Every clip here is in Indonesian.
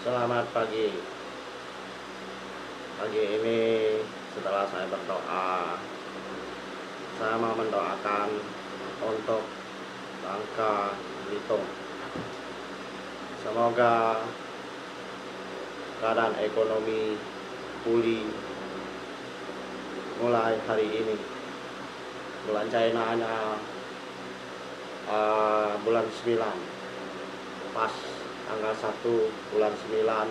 Selamat pagi. Pagi ini setelah saya berdoa, saya mau mendoakan untuk Bangka Belitung. Semoga keadaan ekonomi pulih mulai hari ini. Bulan China hanya bulan 9, pas tanggal 1 bulan 9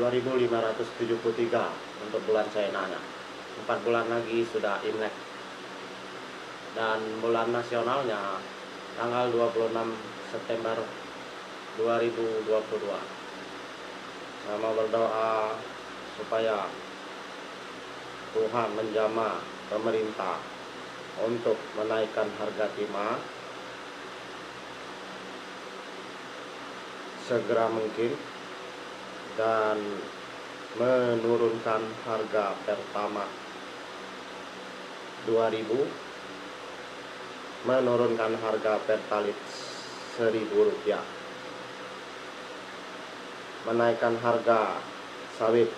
2573 untuk bulan China-nya. 4 bulan lagi sudah Imlek. Dan bulan nasionalnya tanggal 26 September 2022. Saya mau berdoa supaya Tuhan menjamah pemerintah untuk menaikkan harga timah segera mungkin dan menurunkan harga Pertamax 2000, menurunkan harga Pertalite Rp1.000, menaikkan harga sawit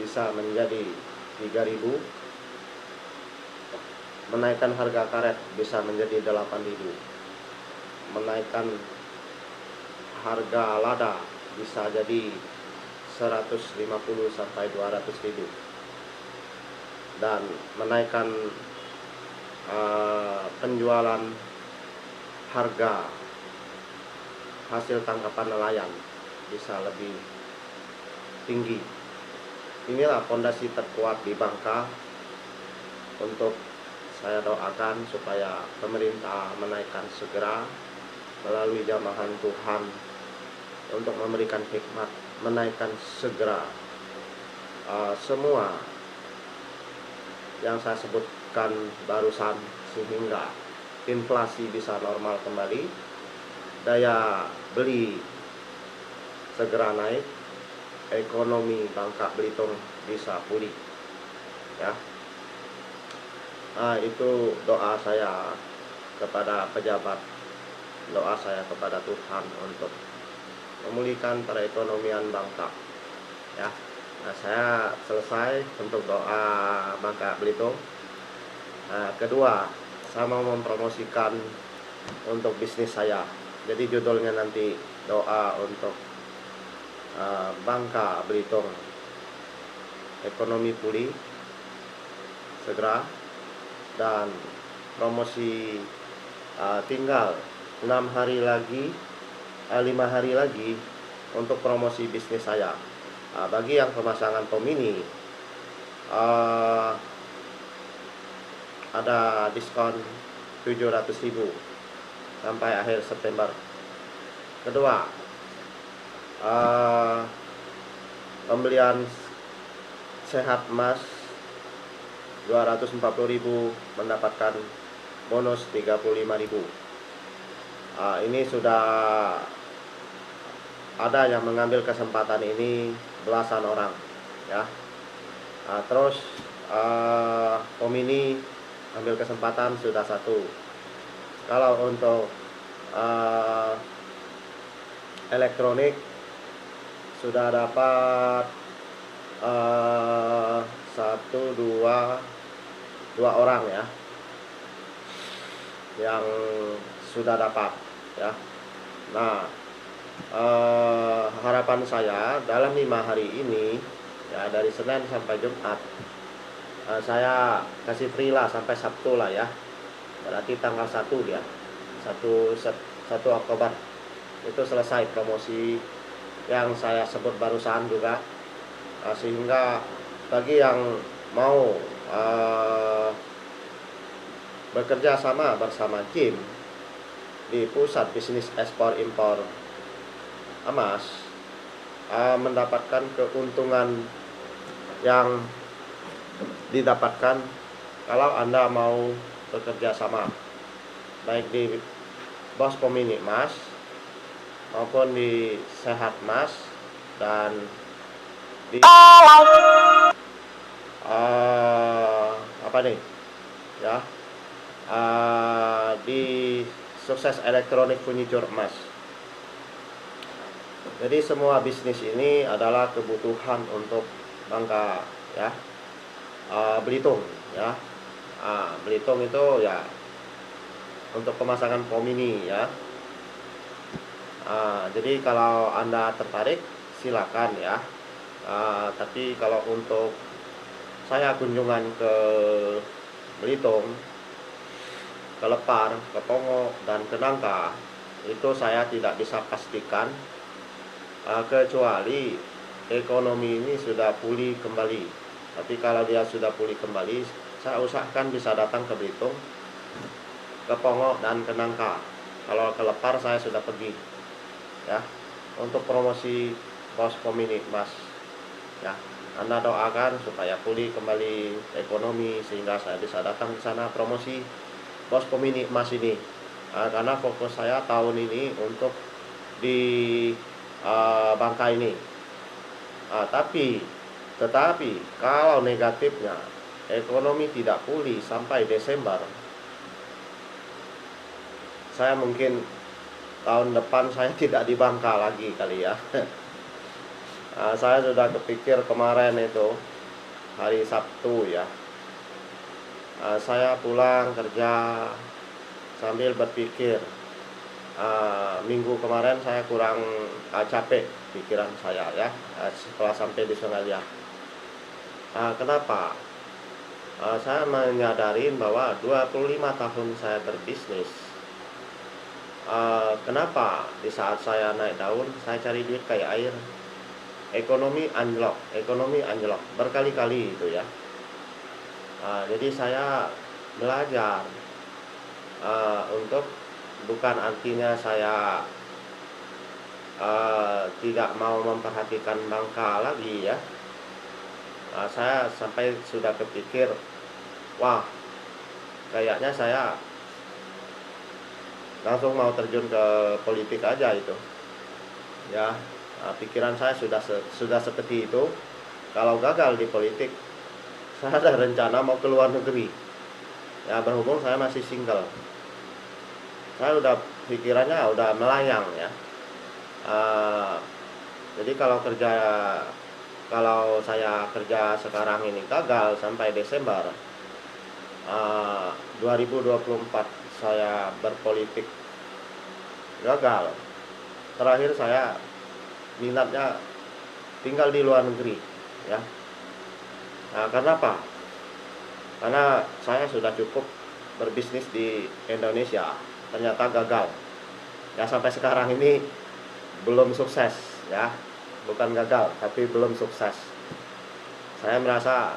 bisa menjadi 3.000, menaikkan harga karet bisa menjadi 8.000, menaikkan harga lada bisa jadi 150 sampai 200.000, dan menaikkan penjualan harga hasil tangkapan nelayan bisa lebih tinggi. Inilah fondasi terkuat di Bangka. Untuk saya doakan supaya pemerintah menaikkan segera melalui jamahan Tuhan untuk memberikan hikmat, menaikkan segera semua yang saya sebutkan barusan, sehingga inflasi bisa normal kembali, daya beli segera naik, ekonomi Bangka Belitung bisa pulih, ya. Itu doa saya kepada pejabat, doa saya kepada Tuhan untuk memulihkan perekonomian Bangka, ya. Saya selesai untuk doa Bangka Belitung. Kedua, saya mau mempromosikan untuk bisnis saya. Jadi judulnya nanti doa untuk Bangka Belitung ekonomi pulih segera, dan promosi tinggal 5 hari lagi untuk promosi bisnis saya. Bagi yang pemasangan pemini, ada diskon 700.000 sampai akhir September. Kedua, pembelian sehat emas 240.000 mendapatkan bonus 35.000. Ini sudah ada yang mengambil kesempatan ini belasan orang, ya. Terus Pomini ambil kesempatan sudah 1. Kalau untuk elektronik sudah dapat 2 orang, ya, yang sudah dapat, ya. Nah, harapan saya dalam 5 hari ini, ya, dari Senin sampai Jumat, saya kasih free lah sampai Sabtu lah, ya. Berarti tanggal 1 dia 1 Oktober itu selesai promosi yang saya sebut barusan juga. Sehingga bagi yang mau bekerja sama bersama Kim di pusat bisnis ekspor impor emas, mendapatkan keuntungan yang didapatkan kalau Anda mau bekerja sama, baik di Bos Pomini Emas maupun di Sehat Emas dan di apa nih, ya, di sukses elektronik furniture emas. Jadi semua bisnis ini adalah kebutuhan untuk Bangka ya. Belitung ya. Belitung itu ya untuk pemasangan pom ini ya. Jadi kalau Anda tertarik silakan ya. Tapi kalau untuk saya kunjungan ke Belitung, ke Lepar, ke Pongo, dan ke Nangka, itu saya tidak bisa pastikan kecuali ekonomi ini sudah pulih kembali. Tapi kalau dia sudah pulih kembali, saya usahakan bisa datang ke Belitung, ke Pongo, dan ke Nangka. Kalau ke Lepar saya sudah pergi ya, untuk promosi Bos Pom ini Mas ya. Anda doakan supaya pulih kembali ekonomi sehingga saya bisa datang ke sana promosi Bos Pom ini Mas ini. Karena fokus saya tahun ini untuk di Bangka ini. Tetapi kalau negatifnya ekonomi tidak pulih sampai Desember, saya mungkin tahun depan saya tidak di Bangka lagi kali ya. Saya sudah kepikir kemarin itu hari Sabtu ya. Saya pulang kerja sambil berpikir, minggu kemarin saya kurang capek pikiran saya ya, setelah sampai di Sungai Liat. Kenapa? Saya menyadari bahwa 25 tahun saya berbisnis. Kenapa di saat saya naik daun saya cari duit kayak air? Ekonomi anjlok berkali-kali itu ya. Jadi saya belajar untuk, bukan artinya saya tidak mau memperhatikan Bangka lagi ya. Saya sampai sudah kepikir, wah kayaknya saya langsung mau terjun ke politik aja itu ya. Pikiran saya sudah seperti itu. Kalau gagal di politik, saya ada rencana mau ke luar negeri ya. Berhubung saya masih single, saya udah pikirannya udah melayang ya. Jadi kalau saya kerja sekarang ini gagal sampai Desember 2024, saya berpolitik gagal, terakhir saya minatnya tinggal di luar negeri ya. Karena apa? Karena saya sudah cukup berbisnis di Indonesia, ternyata gagal ya. Sampai sekarang ini belum sukses ya. Bukan gagal, tapi belum sukses. Saya merasa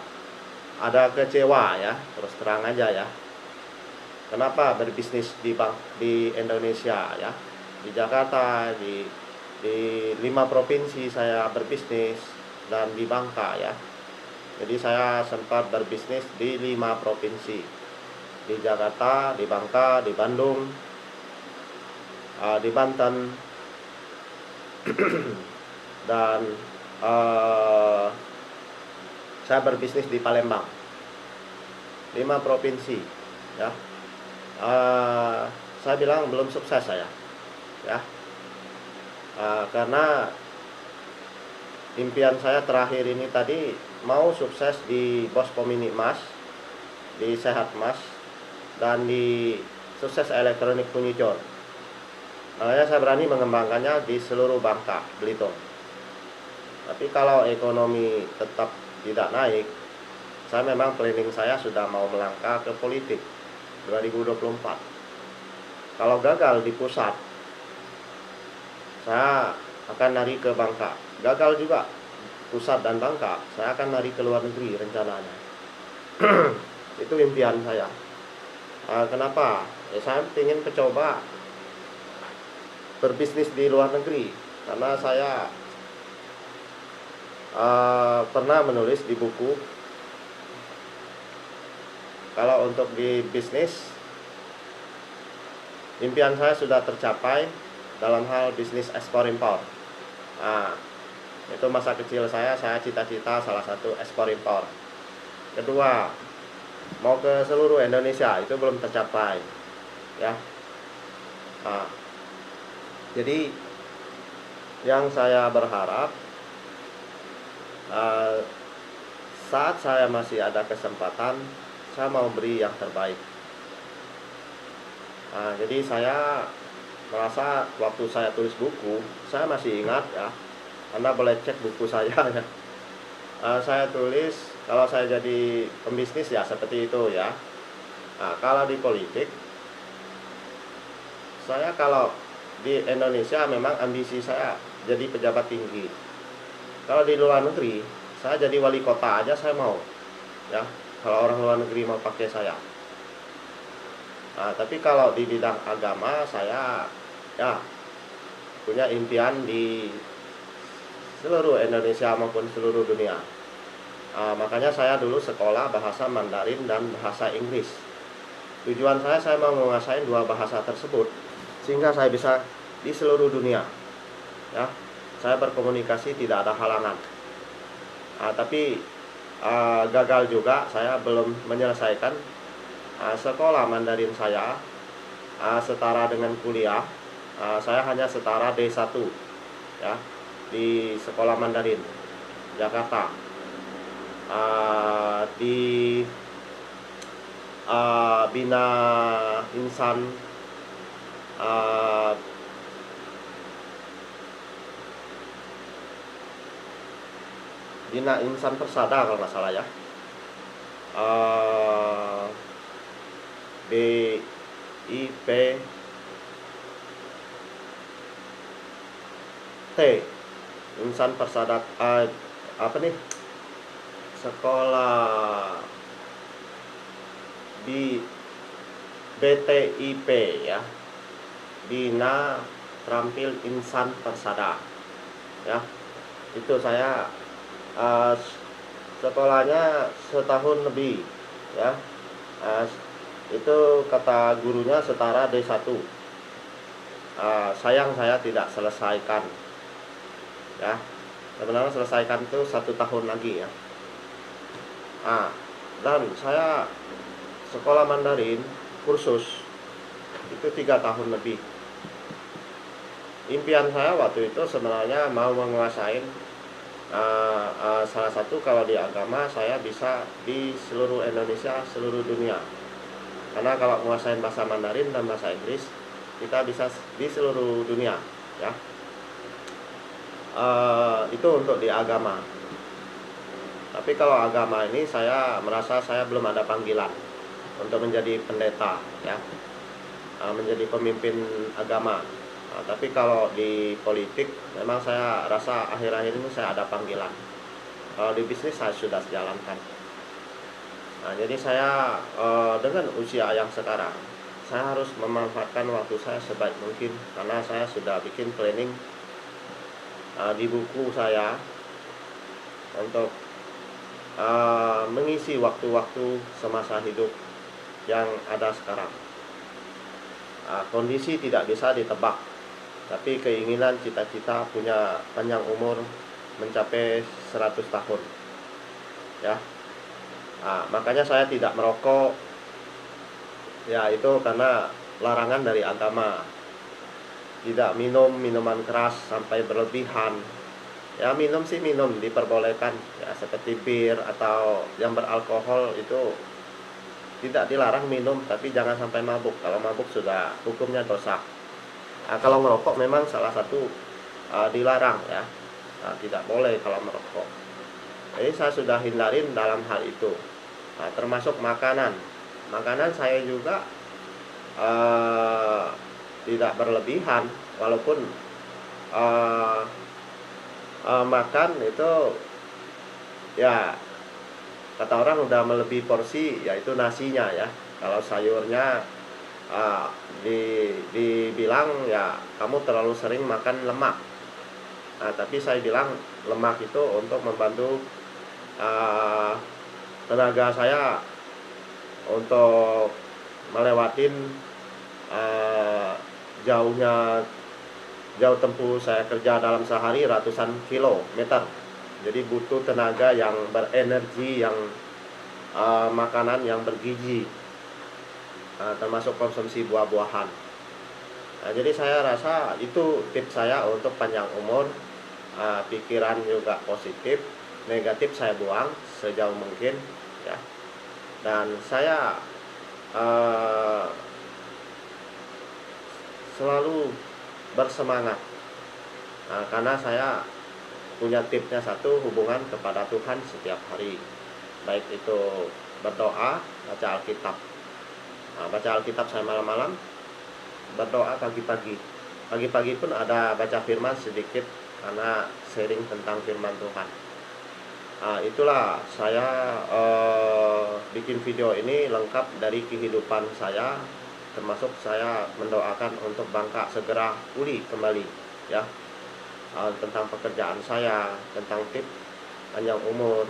ada kecewa ya, terus terang aja ya. Kenapa berbisnis di Indonesia ya, di Jakarta, di 5 provinsi saya berbisnis, dan di Bangka ya. Jadi saya sempat berbisnis di 5 provinsi, di Jakarta, di Bangka, di Bandung, di Banten, dan saya berbisnis di Palembang. 5 provinsi ya. Saya bilang belum sukses saya ya. Karena impian saya terakhir ini tadi mau sukses di Bos Pom ini Mas, di Sehat Mas, dan di sukses elektronik furniture. Makanya saya berani mengembangkannya di seluruh Bangka, Belitung. Tapi kalau ekonomi tetap tidak naik, saya memang planning saya sudah mau melangkah ke politik 2024. Kalau gagal di pusat, saya akan lari ke Bangka. Gagal juga pusat dan Bangka, saya akan lari ke luar negeri rencananya. Itu impian saya. Kenapa? Saya ingin mencoba berbisnis di luar negeri, karena saya pernah menulis di buku, kalau untuk di bisnis impian saya sudah tercapai dalam hal bisnis ekspor impor. Itu masa kecil saya cita-cita salah satu ekspor impor. Kedua, mau ke seluruh Indonesia, itu belum tercapai ya. Nah, jadi yang saya berharap, uh, saat saya masih ada kesempatan, saya mau beri yang terbaik. Nah, jadi saya merasa waktu saya tulis buku, saya masih ingat ya, Anda boleh cek buku saya ya. Saya tulis kalau saya jadi pembisnis ya seperti itu ya. Nah, kalau di politik, saya kalau di Indonesia memang ambisi saya jadi pejabat tinggi. Kalau di luar negeri, saya jadi wali kota aja saya mau ya. Kalau orang luar negeri mau pakai saya. Nah, tapi kalau di bidang agama saya ya punya impian di seluruh Indonesia maupun seluruh dunia. Makanya saya dulu sekolah bahasa Mandarin dan bahasa Inggris. Tujuan saya mau menguasai dua bahasa tersebut sehingga saya bisa di seluruh dunia. Ya, saya berkomunikasi tidak ada halangan. Tapi gagal juga, saya belum menyelesaikan sekolah Mandarin saya setara dengan kuliah. Saya hanya setara D1 ya di sekolah Mandarin Jakarta. Di Bina Insan Bina Insan Persada kalau nggak salah ya. BIP T Insan Persada apa nih, sekolah di BTIP ya, Bina Terampil Insan Persada ya. Itu saya sekolahnya setahun lebih ya. Itu kata gurunya setara D1. Sayang saya tidak selesaikan ya. Sebenarnya selesaikan itu 1 tahun lagi ya. Dan saya sekolah Mandarin kursus itu 3 tahun lebih. Impian saya waktu itu sebenarnya mau menguasai salah satu, kalau di agama saya bisa di seluruh Indonesia, seluruh dunia. Karena kalau menguasai bahasa Mandarin dan bahasa Inggris, kita bisa di seluruh dunia ya. Itu untuk di agama. Tapi kalau agama ini saya merasa saya belum ada panggilan untuk menjadi pendeta ya, menjadi pemimpin agama. Tapi kalau di politik memang saya rasa akhir-akhir ini saya ada panggilan. Kalau di bisnis saya sudah jalankan. Jadi saya dengan usia yang sekarang, saya harus memanfaatkan waktu saya sebaik mungkin, karena saya sudah bikin planning di buku saya untuk mengisi waktu-waktu semasa hidup yang ada sekarang. Kondisi tidak bisa ditebak, tapi keinginan cita-cita punya panjang umur mencapai 100 tahun ya. Makanya saya tidak merokok ya, itu karena larangan dari agama. Tidak minum minuman keras sampai berlebihan ya. Minum sih minum diperbolehkan ya, seperti bir atau yang beralkohol itu tidak dilarang minum, tapi jangan sampai mabuk. Kalau mabuk sudah hukumnya dosa. Kalau merokok memang salah satu dilarang ya, tidak boleh kalau merokok. Jadi saya sudah hindarin dalam hal itu. Termasuk makanan saya juga tidak berlebihan, walaupun makan itu ya kata orang udah melebihi porsi, yaitu nasinya ya. Kalau sayurnya dibilang ya kamu terlalu sering makan lemak. Tapi saya bilang lemak itu untuk membantu tenaga saya untuk melewatin jauh tempuh saya kerja dalam sehari ratusan kilometer. Jadi butuh tenaga yang berenergi, yang makanan yang bergizi, termasuk konsumsi buah-buahan. Nah, jadi saya rasa itu tips saya untuk panjang umur, pikiran juga positif, negatif saya buang sejauh mungkin ya. Dan saya uh, selalu bersemangat, karena saya punya tipsnya satu, hubungan kepada Tuhan setiap hari, baik itu berdoa, baca Alkitab. Baca Alkitab saya malam-malam, berdoa pagi-pagi. Pagi-pagi pun ada baca firman sedikit karena sharing tentang firman Tuhan. Itulah saya bikin video ini lengkap dari kehidupan saya, termasuk saya mendoakan untuk Bangka segera pulih kembali ya. Tentang pekerjaan saya, tentang tips panjang umur,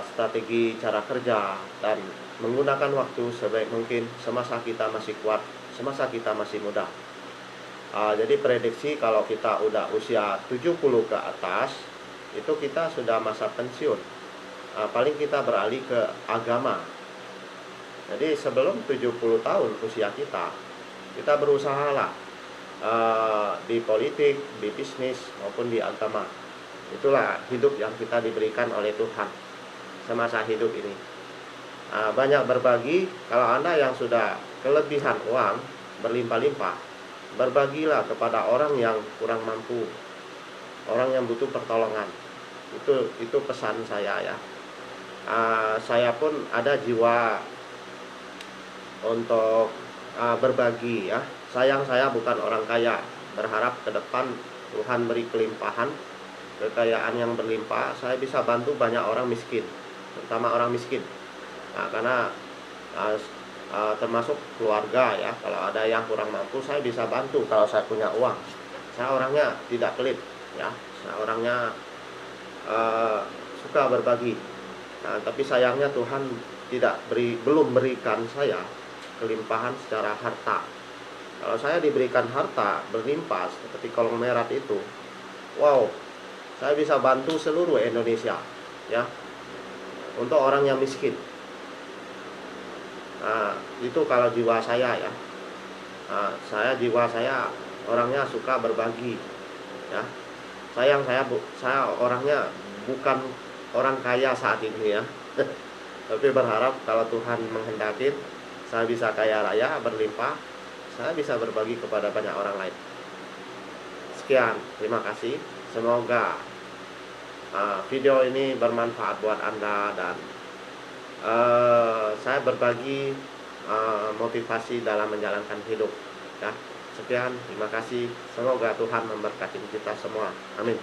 strategi cara kerja, dan menggunakan waktu sebaik mungkin semasa kita masih kuat, semasa kita masih muda. Jadi prediksi kalau kita udah usia 70 ke atas, itu kita sudah masa pensiun. Paling kita beralih ke agama. Jadi sebelum 70 tahun usia kita berusahalah di politik, di bisnis, maupun di agama. Itulah hidup yang kita diberikan oleh Tuhan semasa hidup ini. Banyak berbagi. Kalau Anda yang sudah kelebihan uang berlimpah-limpah, berbagilah kepada orang yang kurang mampu, orang yang butuh pertolongan. Itu pesan saya ya. Saya pun ada jiwa untuk berbagi ya. Sayang saya bukan orang kaya. Berharap ke depan Tuhan beri kelimpahan, kekayaan yang berlimpah, saya bisa bantu banyak orang miskin, terutama orang miskin. Karena termasuk keluarga ya, kalau ada yang kurang mampu saya bisa bantu kalau saya punya uang. Saya orangnya tidak pelit ya, saya orangnya suka berbagi. Tapi sayangnya Tuhan belum berikan saya kelimpahan secara harta. Kalau saya diberikan harta berlimpah seperti konglomerat itu, wow, saya bisa bantu seluruh Indonesia ya, untuk orang yang miskin. Itu kalau jiwa saya ya. Jiwa saya orangnya suka berbagi ya. Sayang saya orangnya bukan orang kaya saat ini ya. Tapi berharap kalau Tuhan menghendaki saya bisa kaya raya, berlimpah, saya bisa berbagi kepada banyak orang lain. Sekian, terima kasih. Semoga video ini bermanfaat buat Anda, dan saya berbagi motivasi dalam menjalankan hidup ya. Sekian, terima kasih. Semoga Tuhan memberkati kita semua. Amin.